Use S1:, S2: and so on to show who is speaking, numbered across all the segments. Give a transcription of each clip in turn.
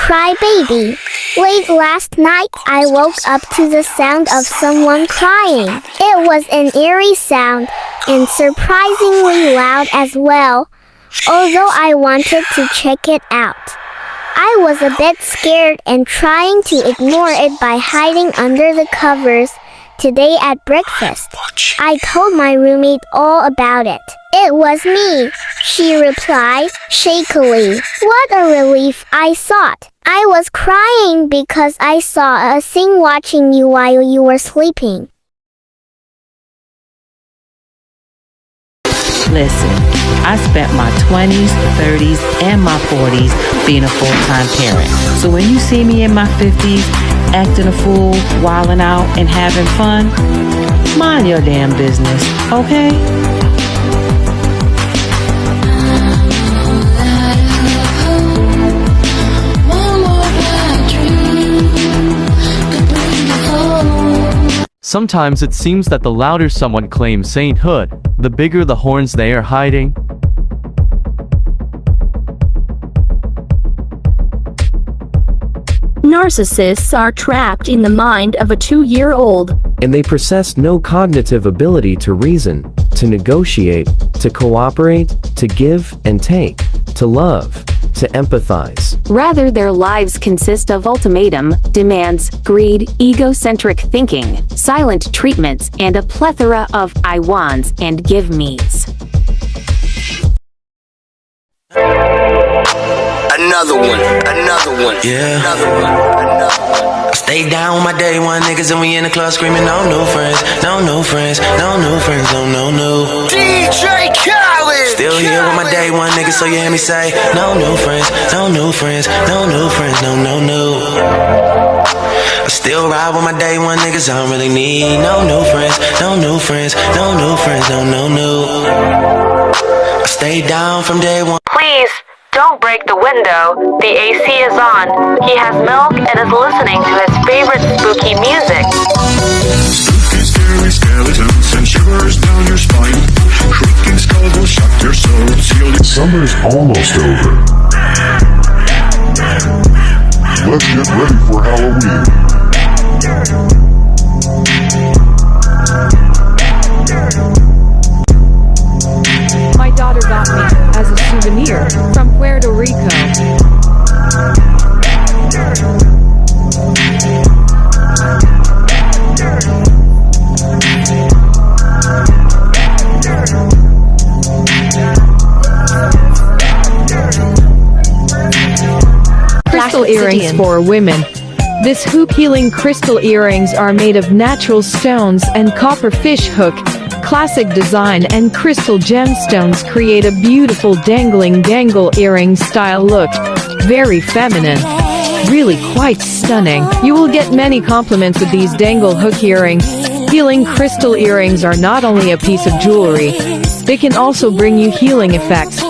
S1: crybaby. Late last night, I woke up to the sound of someone crying. It was an eerie sound, and surprisingly loud as well, although I wanted to check it out. I was a bit scared and trying to ignore it by hiding under the covers. Today at breakfast, I told my roommate all about it. It was me, she replied, shakily. What a relief, I thought. I was crying because I saw a thing watching you while you were sleeping.
S2: Listen, I spent my 20s, 30s, and my 40s being a full-time parent. So when you see me in my 50s, acting a fool, wilding out, and having fun, mind your damn business, okay?
S3: Sometimes it seems that the louder someone claims sainthood, the bigger the horns they are hiding.
S4: Narcissists are trapped in the mind of a 2-year-old.
S5: And they possess no cognitive ability to reason, to negotiate, to cooperate, to give and take, to love, to empathize.
S6: Rather, their lives consist of ultimatum, demands, greed, egocentric thinking, silent treatments, and a plethora of I wants and give me's.
S7: Another one, yeah. I stay down with my day one niggas and we in the club screaming no new friends, no new friends, no new friends, no, no, no. DJ Khaled! Still here with my day one niggas, so you hear me say no new friends, no new friends, no new friends, no, no, no. I still ride with my day one niggas, I don't really need no new friends, no new friends, no new friends, no, no, no. I stay down from day one.
S8: Please, don't break the window. The AC is on. He has milk and is listening to his favorite spooky music.
S9: Spooky, scary skeletons and shivers down your spine. Shrieking skulls will shock your soul.
S10: Summer's almost over. Let's get ready for Halloween.
S11: My daughter got me as a souvenir from Puerto Rico. Crystal earrings for women. This hoop healing crystal earrings are made of natural stones and copper fish hook. Classic design and crystal gemstones create a beautiful dangling dangle earring style look. Very feminine. Really quite stunning. You will get many compliments with these dangle hook earrings. Healing crystal earrings are not only a piece of jewelry, they can also bring you healing effects,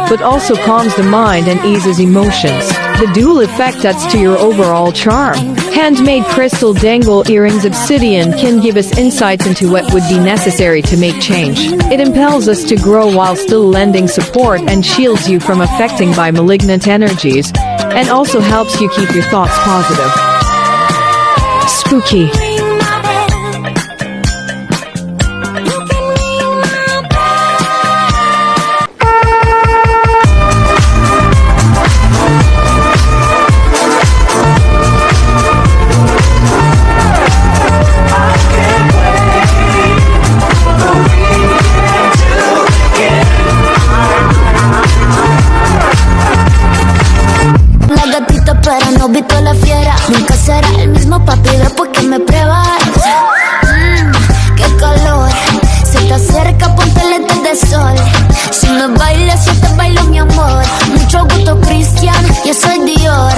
S11: but also calms the mind and eases emotions. The dual effect adds to your overall charm. Handmade crystal dangle earrings obsidian can give us insights into what would be necessary to make change. It impels us to grow while still lending support and shields you from affecting by malignant energies, and also helps you keep your thoughts positive. Spooky.
S12: Vito la fiera, nunca será el mismo papi después que me pruebas. Qué calor, se te acerca, ponte lentes de sol. Si me bailas, yo te bailo mi amor. Mucho gusto Cristian, yo soy Dior.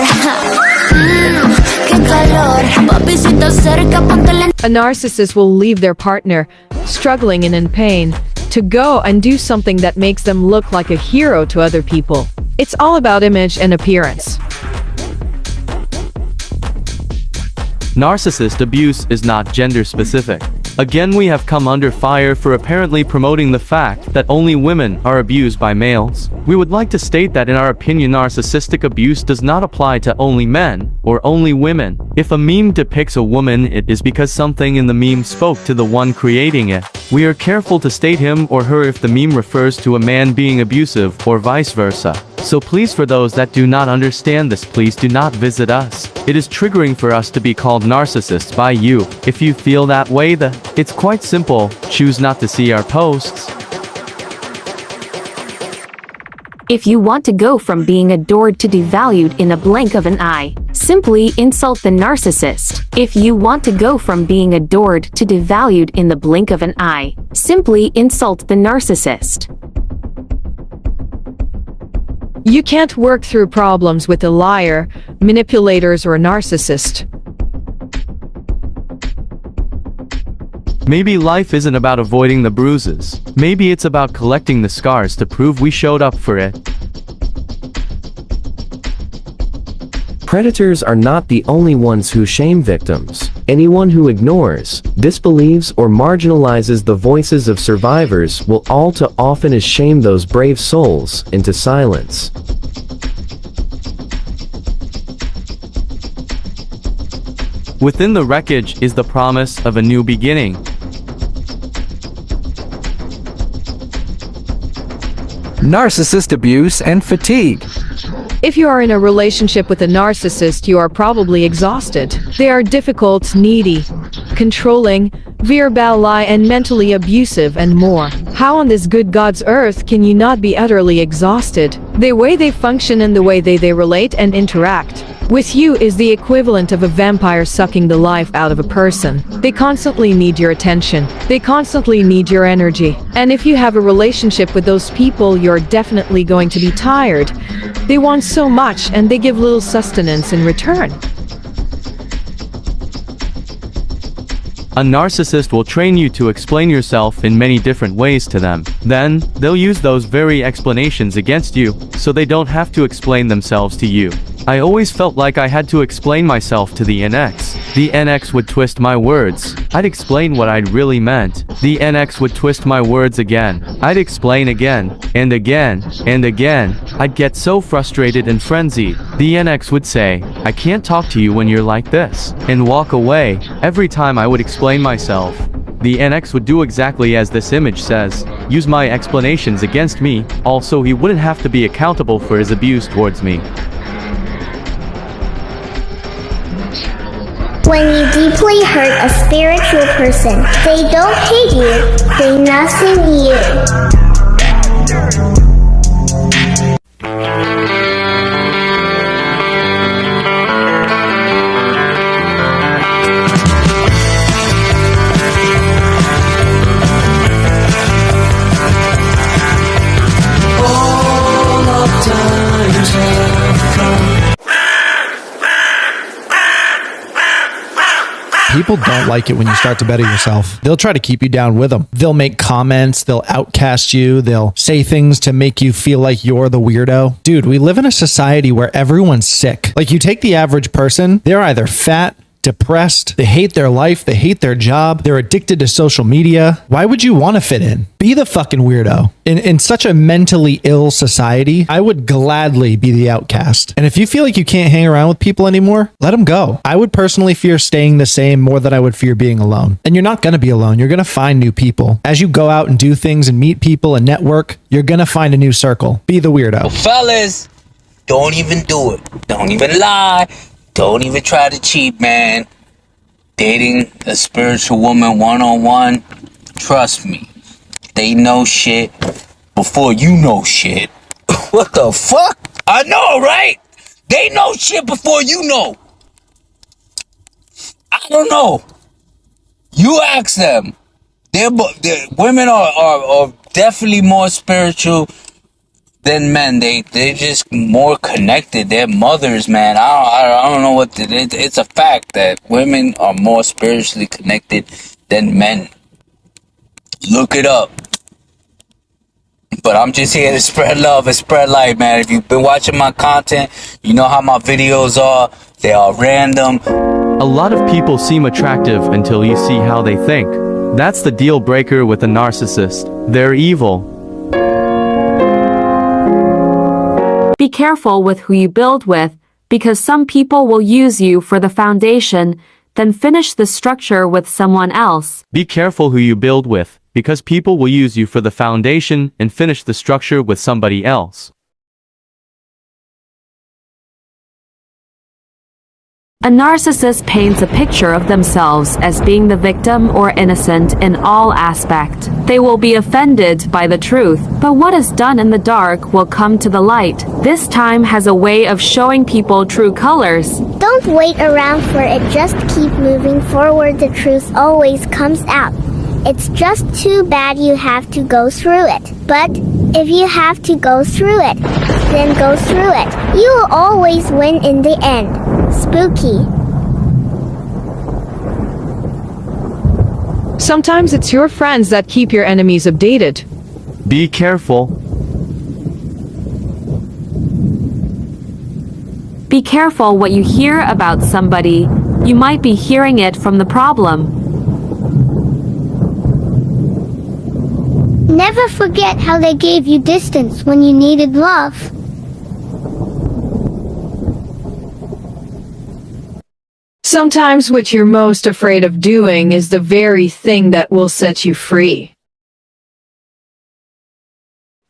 S12: Qué calor, papi si te acerca, ponte lentes.
S11: A narcissist will leave their partner, struggling and in pain, to go and do something that makes them look like a hero to other people. It's all about image and appearance.
S3: Narcissist abuse is not gender specific. Again, we have come under fire for apparently promoting the fact that only women are abused by males. We would like to state that in our opinion, narcissistic abuse does not apply to only men or only women. If a meme depicts a woman, it is because something in the meme spoke to the one creating it. We are careful to state him or her if the meme refers to a man being abusive or vice versa. So please, for those that do not understand this, please do not visit us. It is triggering for us to be called narcissists by you. If you feel that way, it's quite simple. Choose not to see our posts.
S6: If you want to go from being adored to devalued in a blink of an eye, simply insult the narcissist. If you want to go from being adored to devalued in the blink of an eye, simply insult the narcissist.
S11: You can't work through problems with a liar, manipulators, or a narcissist.
S3: Maybe life isn't about avoiding the bruises. Maybe it's about collecting the scars to prove we showed up for it.
S5: Predators are not the only ones who shame victims. Anyone who ignores, disbelieves, or marginalizes the voices of survivors will all too often shame those brave souls into silence.
S3: Within the wreckage is the promise of a new beginning.
S13: Narcissist abuse and fatigue.
S11: If you are in a relationship with a narcissist, you are probably exhausted. They are difficult, needy, controlling, verbal, and mentally abusive, and more. How on this good God's earth can you not be utterly exhausted? The way they function and the way they relate and interact with you is the equivalent of a vampire sucking the life out of a person. They constantly need your attention. They constantly need your energy. And if you have a relationship with those people, you're definitely going to be tired. They want so much and they give little sustenance in return.
S3: A narcissist will train you to explain yourself in many different ways to them. Then, they'll use those very explanations against you, so they don't have to explain themselves to you. I always felt like I had to explain myself to the NX. The NX would twist my words. I'd explain what I'd really meant. The NX would twist my words again. I'd explain again, and again, and again. I'd get so frustrated and frenzied. The NX would say, "I can't talk to you when you're like this," and walk away. Every time I would explain myself, the NX would do exactly as this image says, use my explanations against me. Also, he wouldn't have to be accountable for his abuse towards me.
S1: When you deeply hurt a spiritual person, they don't hate you, they nothing you.
S14: People don't like it when you start to better yourself. They'll try to keep you down with them. They'll make comments, they'll outcast you, they'll say things to make you feel like you're the weirdo. Dude, we live in a society where everyone's sick. Like, you take the average person, they're either fat, depressed, they hate their life, they hate their job, they're addicted to social media. Why would you want to fit in? Be the fucking weirdo. In such a mentally ill society, I would gladly be the outcast. And if you feel like you can't hang around with people anymore, let them go. I would personally fear staying the same more than I would fear being alone. And you're not going to be alone. You're going to find new people. As you go out and do things and meet people and network, you're going to find a new circle. Be the weirdo.
S15: Well, fellas, don't even do it. Don't even lie. Don't even try to cheat, man. Dating a spiritual woman one-on-one, trust me, they know shit before you know shit. What the fuck? I know, right? They know shit before you know. I don't know. You ask them. Women are definitely more spiritual than men. They're just more connected. They're mothers, man. I don't know what it's a fact that women are more spiritually connected than men. Look it up. But I'm just here to spread love and spread light, man. If you've been watching my content, you know how my videos are. They are random.
S3: A lot of people seem attractive until you see how they think. That's the deal breaker with a narcissist. They're evil.
S6: Be careful with who you build with, because some people will use you for the foundation, then finish the structure with someone else.
S3: Be careful who you build with, because people will use you for the foundation and finish the structure with somebody else.
S6: A narcissist paints a picture of themselves as being the victim or innocent in all aspect. They will be offended by the truth, but what is done in the dark will come to the light. This time has a way of showing people true colors.
S1: Don't wait around for it, just keep moving forward. The truth always comes out. It's just too bad you have to go through it. But if you have to go through it, then go through it. You will always win in the end. Spooky.
S11: Sometimes it's your friends that keep your enemies updated.
S3: Be careful.
S6: Be careful what you hear about somebody. You might be hearing it from the problem.
S1: Never forget how they gave you distance when you needed love.
S11: Sometimes what you're most afraid of doing is the very thing that will set you free.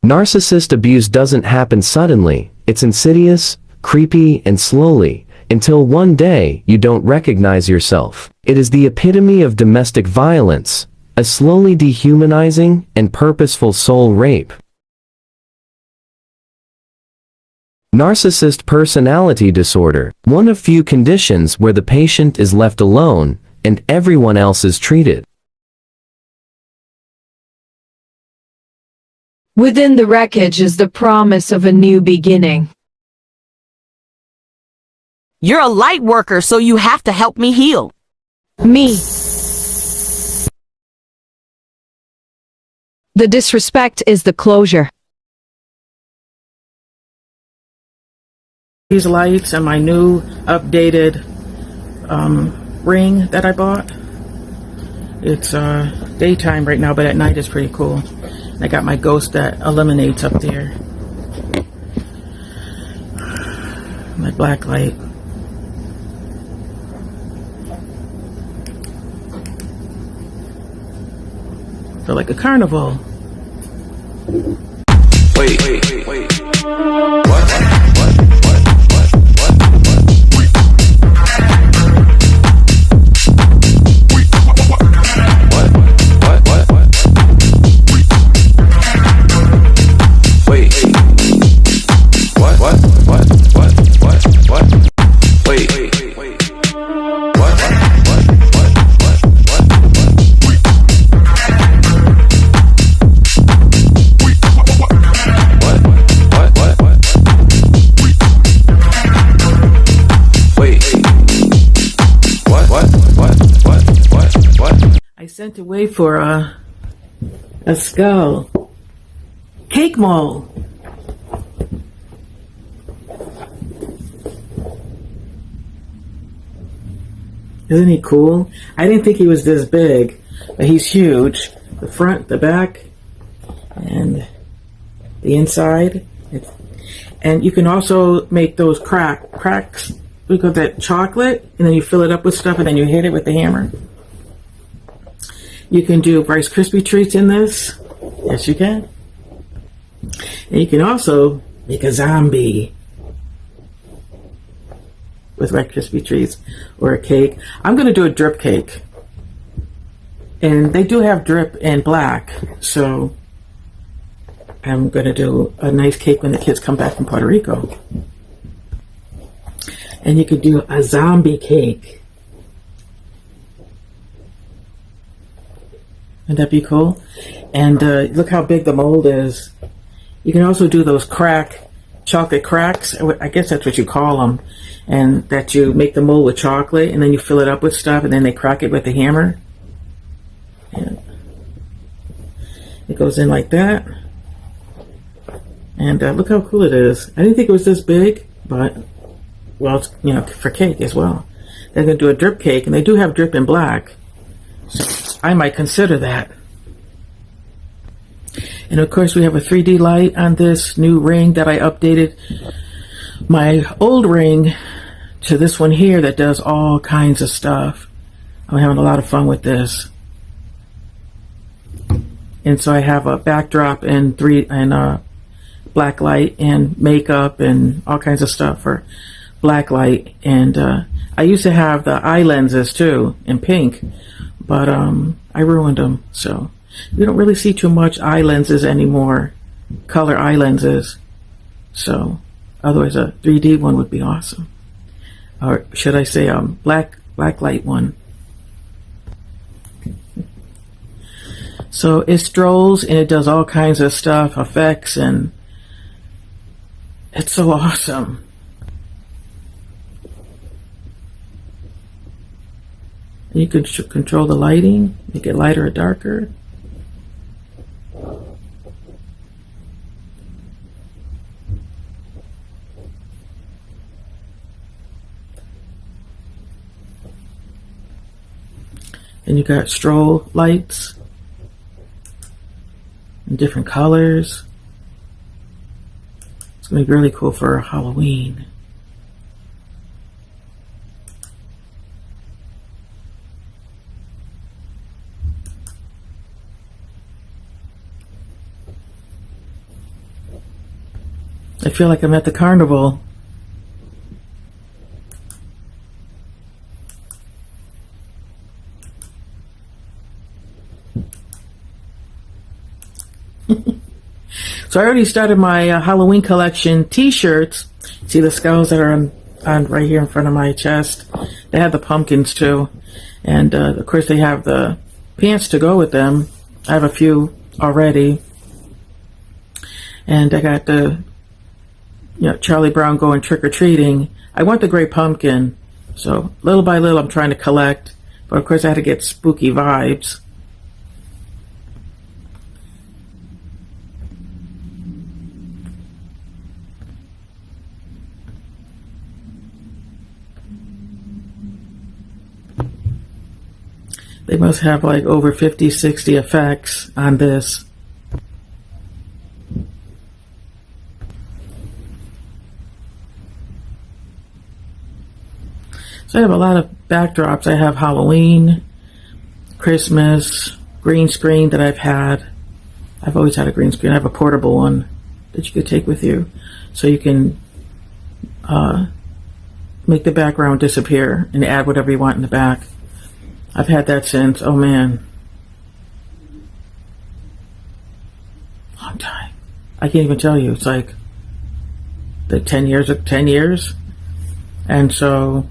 S5: Narcissist abuse doesn't happen suddenly. It's insidious, creepy, and slowly, until one day you don't recognize yourself. It is the epitome of domestic violence, a slowly dehumanizing and purposeful soul rape. Narcissist personality disorder, one of few conditions where the patient is left alone and everyone else is treated.
S11: Within the wreckage is the promise of a new beginning.
S16: You're a light worker, so you have to help me heal.
S11: Me. The disrespect is the closure.
S17: These lights and my new updated ring that I bought. It's daytime right now, but at night it's pretty cool. I got my ghost that illuminates up there. My black light. Feel like a carnival.
S7: Wait.
S17: I sent away for a skull. Cake mold. Isn't he cool? I didn't think he was this big, but he's huge. The front, the back, and the inside. And you can also make those cracks. Look at that chocolate, and then you fill it up with stuff, and then you hit it with the hammer. You can do Rice Krispie treats in this. Yes, you can. And you can also make a zombie with Rice Krispie treats or a cake. I'm going to do a drip cake. And they do have drip in black, so I'm going to do a nice cake when the kids come back from Puerto Rico. And you could do a zombie cake. Wouldn't that be cool? And look how big the mold is. You can also do those chocolate cracks. I guess that's what you call them. And that you make the mold with chocolate, and then you fill it up with stuff, and then they crack it with the hammer. And it goes in like that. And look how cool it is. I didn't think it was this big, but, well, it's, for cake as well. They're going to do a drip cake, and they do have drip in black. I might consider that. And of course we have a 3D light on this new ring that I updated my old ring to this one here that does all kinds of stuff. I'm having a lot of fun with this. And so I have a backdrop and black light and makeup and all kinds of stuff for black light. And I used to have the eye lenses too in pink, but I ruined them. So you don't really see too much eye lenses anymore, color eye lenses. So otherwise a 3D one would be awesome. Or should I say black light one. So it strolls and it does all kinds of stuff, effects, and it's so awesome. And you can control the lighting, make it lighter or darker. And you got strobe lights in different colors. It's going to be really cool for Halloween. I feel like I'm at the carnival. So I already started my Halloween collection t-shirts. See the skulls that are on right here in front of my chest? They have the pumpkins too. And of course they have the pants to go with them. I have a few already. And I got the Charlie Brown going trick-or-treating. I want the Great Pumpkin. So little by little I'm trying to collect. But of course I had to get spooky vibes. They must have like over 50, 60 effects on this. So I have a lot of backdrops. I have Halloween, Christmas, green screen that I've had. I've always had a green screen. I have a portable one that you could take with you. So you can make the background disappear and add whatever you want in the back. I've had that since, oh man, long time. I can't even tell you. It's like the 10 years. And so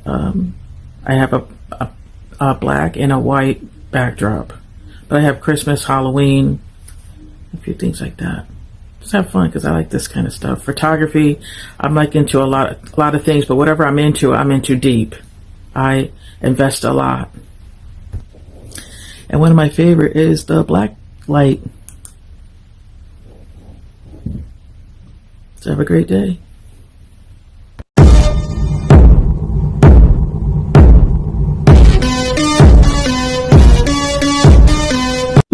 S17: I have a black and a white backdrop. But I have Christmas, Halloween, a few things like that. Just have fun because I like this kind of stuff. Photography, I'm like into a lot of things, but whatever I'm into deep. I invest a lot. And one of my favorite is the black light. So have a great day.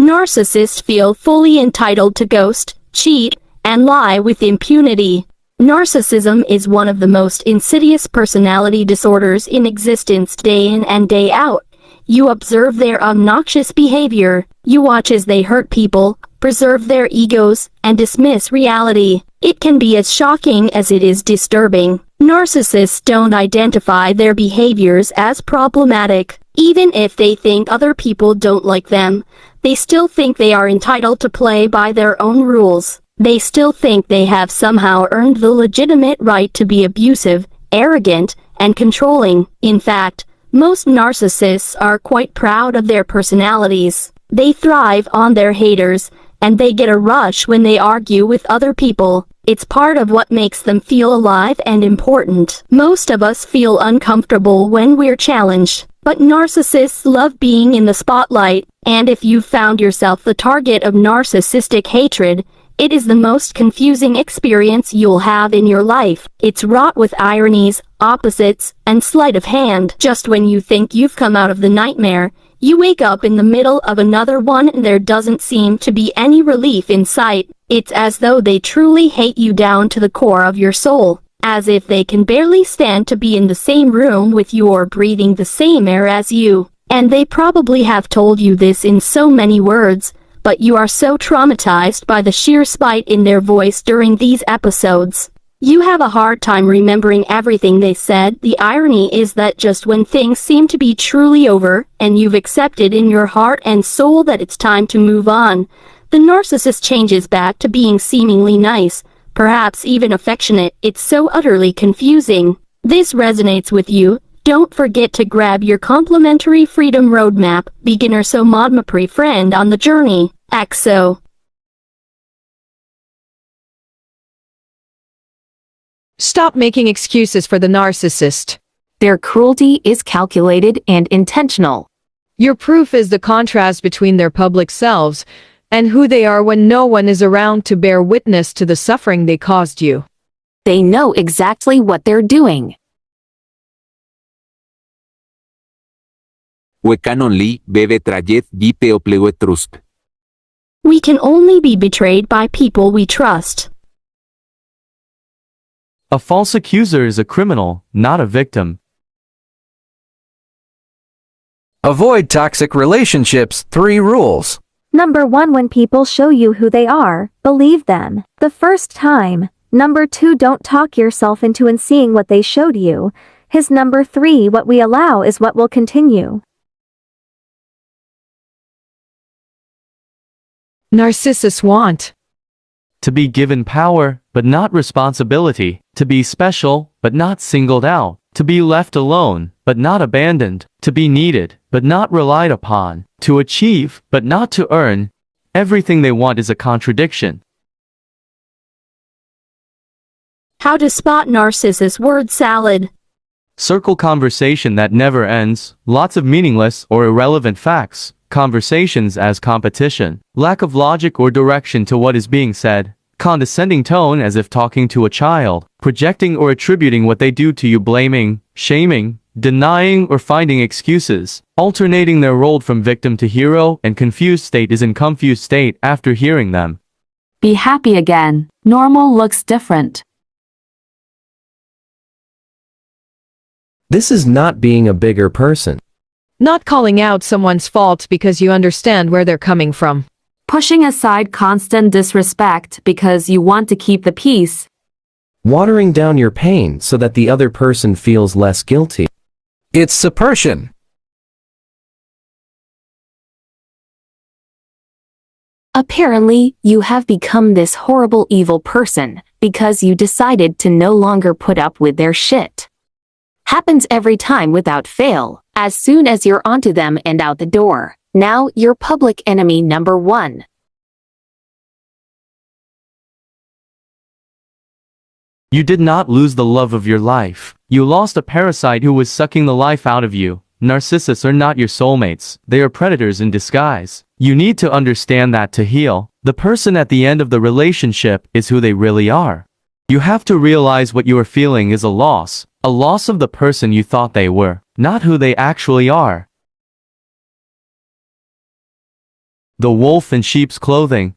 S4: Narcissists feel fully entitled to ghost, cheat, and lie with impunity. Narcissism is one of the most insidious personality disorders in existence day in and day out. You observe their obnoxious behavior, you watch as they hurt people, preserve their egos, and dismiss reality. It can be as shocking as it is disturbing. Narcissists don't identify their behaviors as problematic. Even if they think other people don't like them, they still think they are entitled to play by their own rules. They still think they have somehow earned the legitimate right to be abusive, arrogant, and controlling. In fact, most narcissists are quite proud of their personalities. They thrive on their haters, and they get a rush when they argue with other people. It's part of what makes them feel alive and important. Most of us feel uncomfortable when we're challenged, but narcissists love being in the spotlight, and if you've found yourself the target of narcissistic hatred, it is the most confusing experience you'll have in your life. It's wrought with ironies, opposites, and sleight of hand. Just when you think you've come out of the nightmare, You wake up in the middle of another one and there doesn't seem to be any relief in sight. It's as though they truly hate you down to the core of your soul, as if they can barely stand to be in the same room with you or breathing the same air as you. And they probably have told you this in so many words, but you are so traumatized by the sheer spite in their voice during these episodes. You have a hard time remembering everything they said. The irony is that just when things seem to be truly over, and you've accepted in your heart and soul that it's time to move on, the narcissist changes back to being seemingly nice, perhaps even affectionate. It's so utterly confusing. This resonates with you. Don't forget to grab your complimentary Freedom Roadmap, Beginner So Modmapre friend on the journey. XO.
S11: Stop making excuses for the narcissist.
S6: Their cruelty is calculated and intentional.
S11: Your proof is the contrast between their public selves and who they are when no one is around to bear witness to the suffering they caused you.
S6: They know exactly what they're doing.
S18: We can only be betrayed by people we trust.
S4: We can only be betrayed by people we trust.
S3: A false accuser is a criminal, not a victim.
S13: Avoid toxic relationships. 3 rules.
S19: Number 1, when people show you who they are, believe them the first time. Number 2, don't talk yourself into seeing what they showed you. His number 3, what we allow is what will continue.
S11: Narcissists want
S3: to be given power, but not responsibility, to be special, but not singled out, to be left alone, but not abandoned, to be needed, but not relied upon, to achieve, but not to earn. Everything they want is a contradiction.
S4: How to spot narcissist word salad.
S3: Circle conversation that never ends, lots of meaningless or irrelevant facts, conversations as competition, lack of logic or direction to what is being said, condescending tone as if talking to a child, projecting or attributing what they do to you, blaming, shaming, denying or finding excuses, alternating their role from victim to hero, and confused state is in confused state after hearing them.
S20: Be happy again. Normal looks different.
S5: This is not being a bigger person.
S11: not calling out someone's fault because you understand where they're coming from.
S20: Pushing aside constant disrespect because you want to keep the peace.
S5: Watering down your pain so that the other person feels less guilty.
S13: It's suppression.
S6: Apparently, you have become this horrible evil person because you decided to no longer put up with their shit. Happens every time without fail. As soon as you're onto them and out the door, now you're public enemy number 1.
S3: You did not lose the love of your life. You lost a parasite who was sucking the life out of you. Narcissists are not your soulmates. They are predators in disguise. You need to understand that to heal. The person at the end of the relationship is who they really are. You have to realize what you are feeling is a loss of the person you thought they were, not who they actually are. The wolf in sheep's clothing.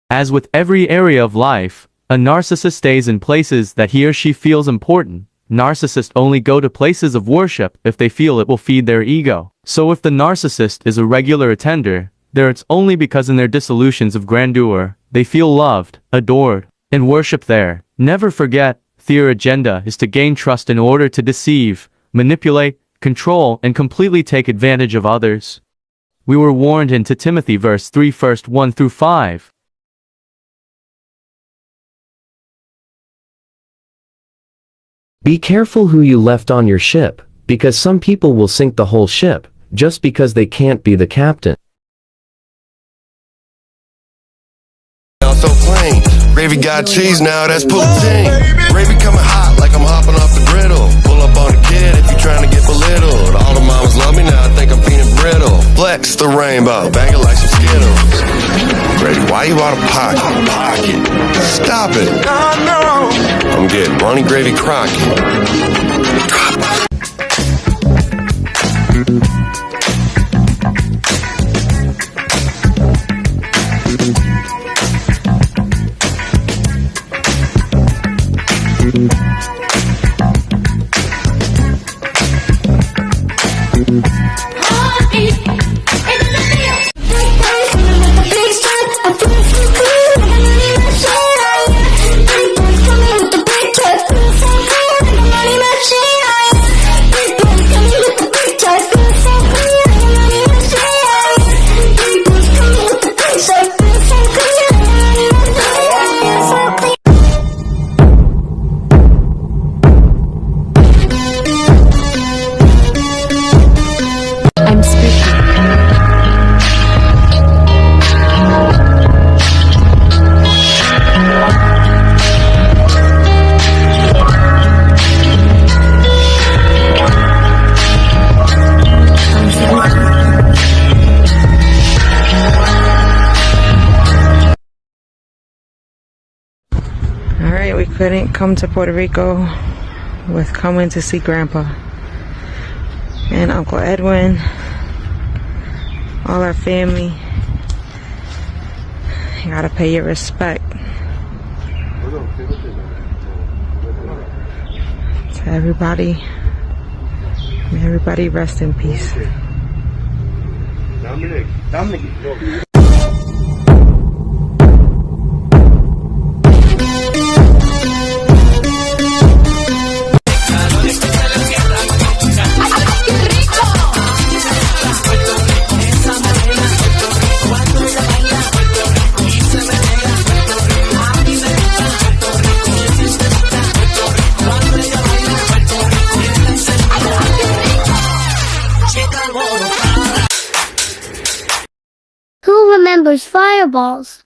S3: As with every area of life, a narcissist stays in places that he or she feels important. Narcissists only go to places of worship if they feel it will feed their ego. So if the narcissist is a regular attender, there it's only because in their dissolutions of grandeur, they feel loved, adored, and worship there. Never forget, their agenda is to gain trust in order to deceive, manipulate, control, and completely take advantage of others. We were warned in 2 Timothy verse 3 verse 1 through 5.
S5: Be careful who you left on your ship, because some people will sink the whole ship, just because they can't be the captain.
S21: So plain. Gravy got cheese now, that's poutine. Gravy coming hot like I'm hopping off the griddle. Pull up on a kid if you trying to get belittled. All the mamas love me now, I think I'm peanut brittle. Flex the rainbow, bang it like some Skittles. Grady, why you out of pocket? Stop it. I'm getting Ronnie Gravy Crockett.
S17: couldn't come to Puerto Rico with coming to see Grandpa and Uncle Edwin, all our family. You gotta pay your respect to everybody. May everybody rest in peace.
S1: Who remembers fireballs?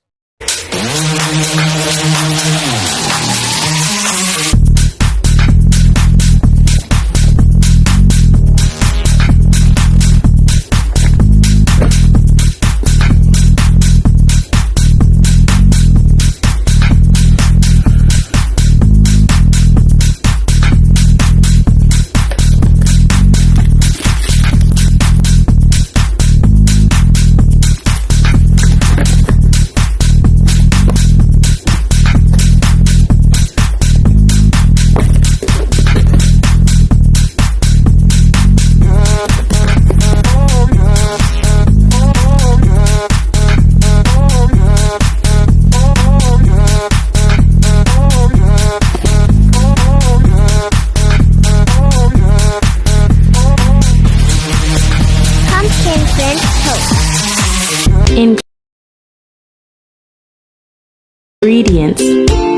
S4: Ingredients: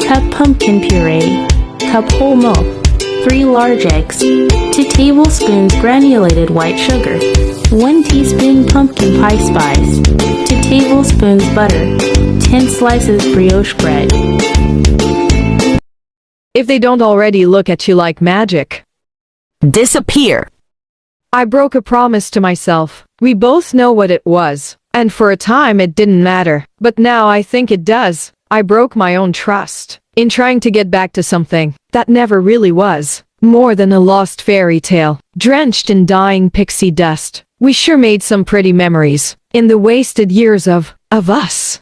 S4: cup pumpkin puree, cup whole milk, 3 large eggs, 2 tablespoons granulated white sugar, 1 teaspoon pumpkin pie spice, 2 tablespoons butter, 10 slices brioche bread.
S11: If they don't already look at you like magic,
S16: disappear.
S11: I broke a promise to myself. We both know what it was, and for a time it didn't matter, but now I think it does. I broke my own trust in trying to get back to something that never really was. More than a lost fairy tale, drenched in dying pixie dust. We sure made some pretty memories in the wasted years of us.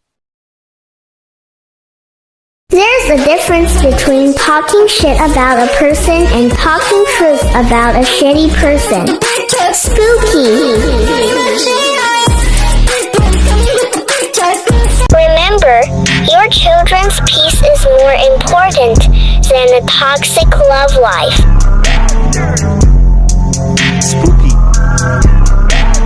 S1: There's a difference between talking shit about a person and talking truth about a shitty person. Spooky. Remember, your children's peace is more important than a toxic love life.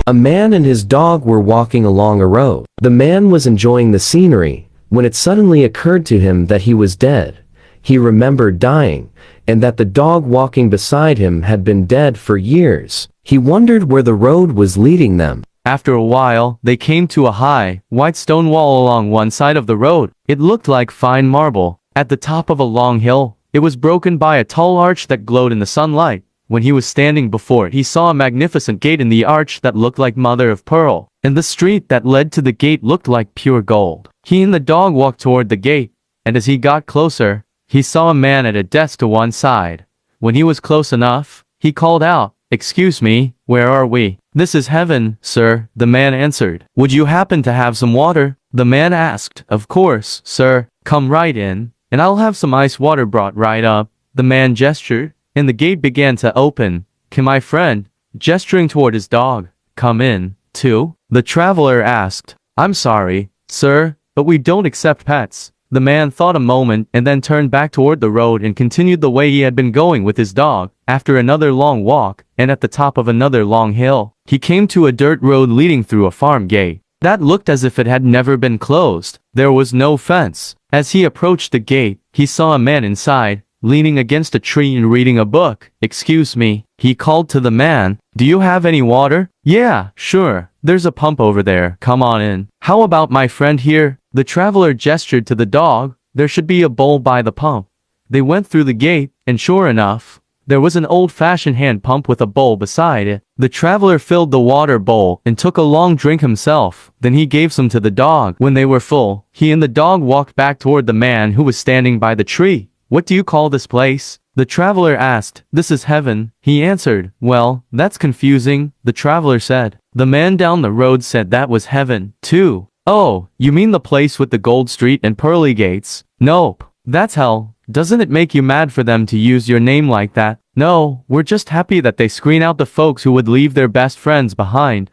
S5: A man and his dog were walking along a road. The man was enjoying the scenery when it suddenly occurred to him that he was dead. He remembered dying, and that the dog walking beside him had been dead for years. He wondered where the road was leading them.
S3: After a while, they came to a high, white stone wall along one side of the road. It looked like fine marble. At the top of a long hill, it was broken by a tall arch that glowed in the sunlight. When he was standing before it, he saw a magnificent gate in the arch that looked like mother of pearl, and the street that led to the gate looked like pure gold. He and the dog walked toward the gate, and as he got closer, he saw a man at a desk to one side. When he was close enough, he called out, "Excuse me, where are we?" "This is heaven, sir," the man answered. "Would you happen to have some water?" The man asked. "Of course, sir. Come right in, and I'll have some ice water brought right up." The man gestured, and the gate began to open. "Can my friend," gesturing toward his dog, "come in, too?" The traveler asked. "I'm sorry, sir, but we don't accept pets." The man thought a moment and then turned back toward the road and continued the way he had been going with his dog. After another long walk, and at the top of another long hill, he came to a dirt road leading through a farm gate that looked as if it had never been closed. There was no fence. As he approached the gate, he saw a man inside, leaning against a tree and reading a book. "Excuse me," he called to the man. "Do you have any water?" "Yeah, sure. There's a pump over there. Come on in." "How about my friend here?" The traveler gestured to the dog. "There should be a bowl by the pump." They went through the gate, and sure enough, there was an old-fashioned hand pump with a bowl beside it. The traveler filled the water bowl and took a long drink himself. Then he gave some to the dog. When they were full, he and the dog walked back toward the man who was standing by the tree. "What do you call this place?" The traveler asked. "This is heaven," he answered. "Well, that's confusing," the traveler said. The man down the road said that was heaven, too. "Oh, you mean the place with the gold street and pearly gates?" "Nope. That's hell. Doesn't it make you mad for them to use your name like that?" "No, we're just happy that they screen out the folks who would leave their best friends behind."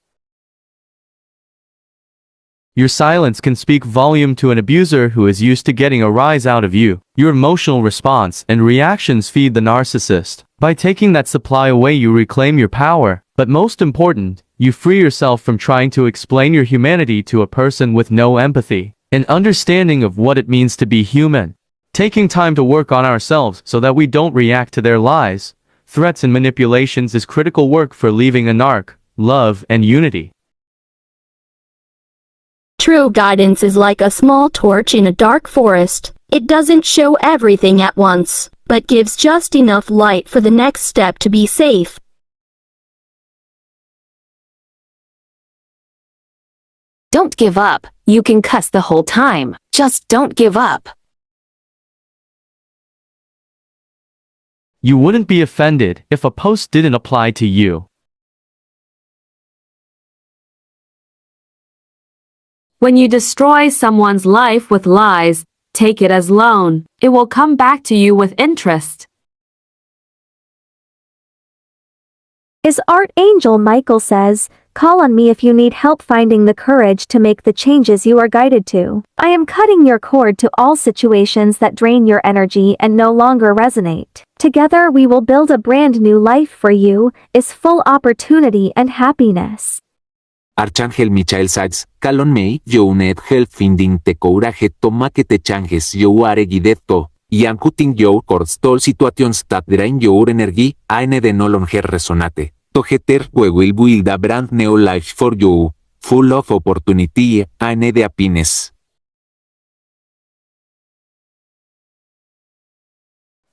S3: Your silence can speak volume to an abuser who is used to getting a rise out of you. Your emotional response and reactions feed the narcissist. By taking that supply away, you reclaim your power. But most important, you free yourself from trying to explain your humanity to a person with no empathy and understanding of what it means to be human. Taking time to work on ourselves so that we don't react to their lies, threats and manipulations is critical work for leaving a narc, love and unity.
S4: True guidance is like a small torch in a dark forest. It doesn't show everything at once, but gives just enough light for the next step to be safe.
S6: Don't give up. You can cuss the whole time. Just don't give up.
S3: You wouldn't be offended if a post didn't apply to you.
S20: When you destroy someone's life with lies, take it as loan. It will come back to you with interest.
S19: Is Art Angel Michael says, "Call on me if you need help finding the courage to make the changes you are guided to. I am cutting your cord to all situations that drain your energy and no longer resonate. Together we will build a brand new life for you, is full opportunity and happiness."
S18: Archángel Michael Sags, Calon Mei, yo net help finding te courage toma que te changes yo are guidetto, y cutting yo corstol situations that drain your energy, ane de no longer resonate. Togeter we will build a brand new life for you, full of opportunity, ane de happiness.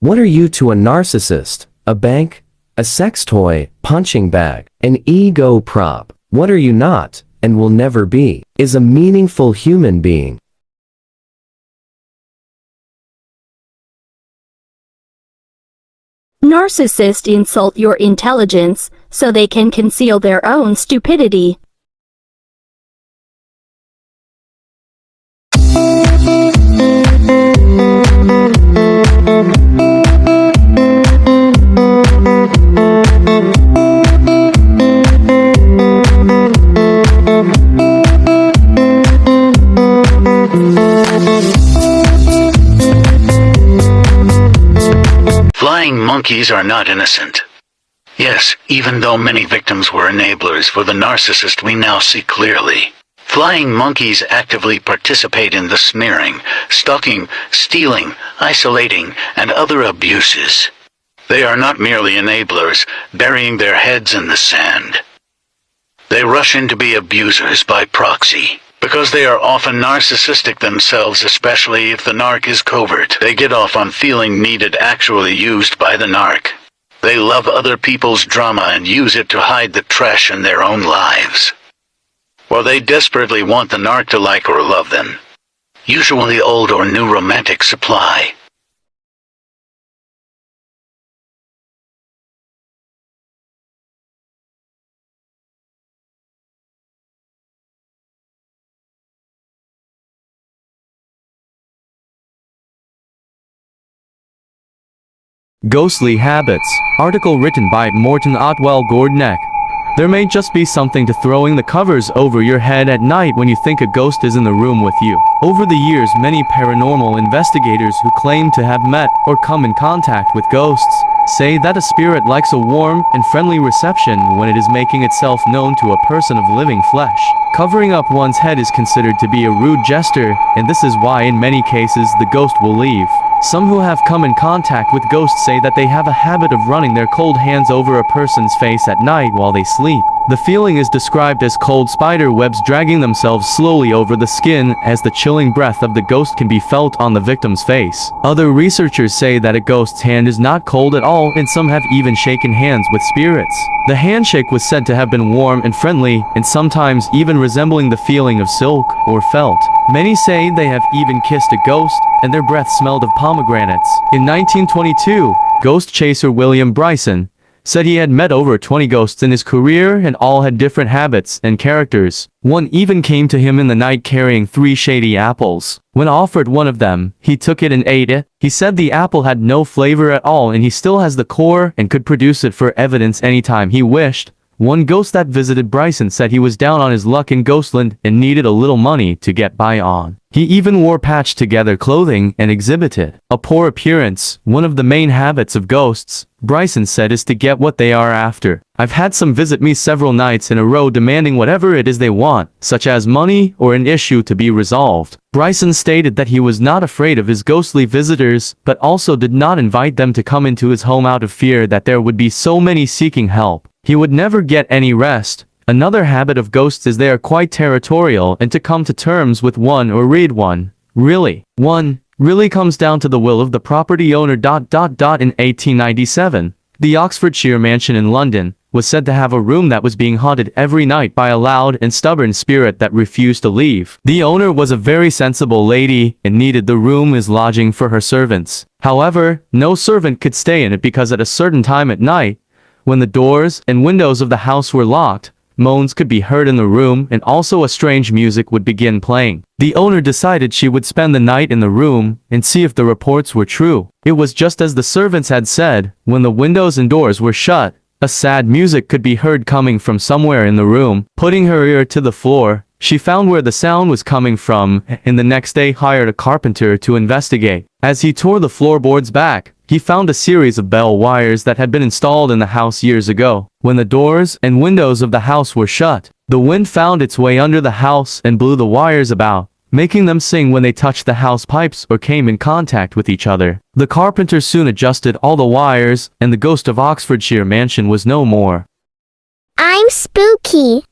S5: What are you to a narcissist? A bank? A sex toy, punching bag, an ego prop? What are you not, and will never be, is a meaningful human being.
S4: Narcissists insult your intelligence so they can conceal their own stupidity.
S2: Flying monkeys are not innocent. Yes, even though many victims were enablers for the narcissist, we now see clearly. Flying monkeys actively participate in the smearing, stalking, stealing, isolating, and other abuses. They are not merely enablers, burying their heads in the sand. They rush in to be abusers by proxy. Because they are often narcissistic themselves, especially if the narc is covert, they get off on feeling needed, actually used by the narc. They love other people's drama and use it to hide the trash in their own lives. Or they desperately want the narc to like or love them. Usually old or new romantic supply.
S3: Ghostly Habits. Article written by Morton Otwell Gordneck. There may just be something to throwing the covers over your head at night when you think a ghost is in the room with you. Over the years, many paranormal investigators who claim to have met or come in contact with ghosts say that a spirit likes a warm and friendly reception when it is making itself known to a person of living flesh. Covering up one's head is considered to be a rude gesture, and this is why in many cases the ghost will leave. Some who have come in contact with ghosts say that they have a habit of running their cold hands over a person's face at night while they sleep. The feeling is described as cold spider webs dragging themselves slowly over the skin, as the chilling breath of the ghost can be felt on the victim's face. Other researchers say that a ghost's hand is not cold at all, and some have even shaken hands with spirits. The handshake was said to have been warm and friendly, and sometimes even resembling the feeling of silk or felt. Many say they have even kissed a ghost, and their breath smelled of pomegranates. In 1922, ghost chaser William Bryson said he had met over 20 ghosts in his career and all had different habits and characters. One even came to him in the night carrying 3 shady apples. When offered one of them, he took it and ate it. He said the apple had no flavor at all and he still has the core and could produce it for evidence anytime he wished. One ghost that visited Bryson said he was down on his luck in Ghostland and needed a little money to get by on. He even wore patched together clothing and exhibited a poor appearance. One of the main habits of ghosts, Bryson said, is to get what they are after. I've had some visit me several nights in a row demanding whatever it is they want, such as money or an issue to be resolved. Bryson stated that he was not afraid of his ghostly visitors, but also did not invite them to come into his home out of fear that there would be so many seeking help. He would never get any rest. Another habit of ghosts is they are quite territorial and to come to terms with one or read one. Really comes down to the will of the property owner. In 1897, the Oxfordshire mansion in London was said to have a room that was being haunted every night by a loud and stubborn spirit that refused to leave. The owner was a very sensible lady and needed the room as lodging for her servants. However, no servant could stay in it because at a certain time at night, when the doors and windows of the house were locked, moans could be heard in the room and also a strange music would begin playing. The owner decided she would spend the night in the room and see if the reports were true. It was just as the servants had said. When the windows and doors were shut, a sad music could be heard coming from somewhere in the room. Putting her ear to the floor, she found where the sound was coming from and the next day hired a carpenter to investigate. As he tore the floorboards back, he found a series of bell wires that had been installed in the house years ago. When the doors and windows of the house were shut, the wind found its way under the house and blew the wires about, making them sing when they touched the house pipes or came in contact with each other. The carpenter soon adjusted all the wires, and the ghost of Oxfordshire mansion was no more.
S1: I'm spooky.